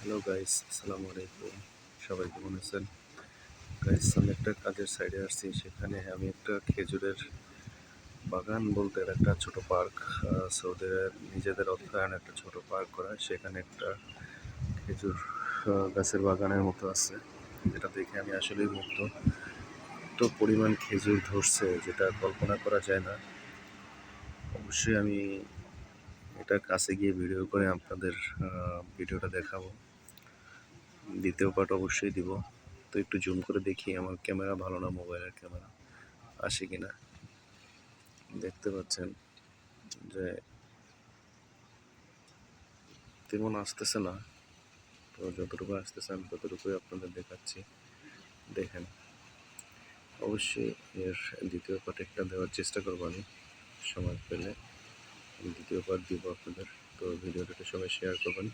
Hello guys, আসসালামু আলাইকুম। সবাই কেমন আছেন? গাইস, আমি একটা কাজের সাইডে আসছি। সেখানে আমি একটা খেজুরের বাগান বলতে একটা ছোট পার্ক, সৌদির নিজেদের অর্থায়নে একটা ছোট পার্ক করা। সেখানে একটা খেজুর গাছের বাগানের মতো আছে, যেটা দেখে আমি আসলেই মুগ্ধ। তো পরিমাণ খেজুর ধরছে যেটা কল্পনা করা যায় না। অবশ্যই আমি এটা কাছে গিয়ে ভিডিও করে আপনাদের ভিডিওটা দেখাবো। দ্বিতীয় পার্ট অবশ্যই দিব। তো একটু জুম করে দেখি আমার ক্যামেরা ভালো না, মোবাইলের ক্যামেরা আসে কিনা। দেখতে পাচ্ছেন যে তেমন আসতেছে না, তো যতটুকু আসতেছে আমি ততটুকুই আপনাদের দেখাচ্ছি। দেখেন, অবশ্যই এর দ্বিতীয় পার্ট একটা দেওয়ার চেষ্টা করবো আমি সময় পেলে। দ্বিতীয় পার্ট দিব আপনাদের। তো ভিডিওটাকে সবাই শেয়ার করবেন।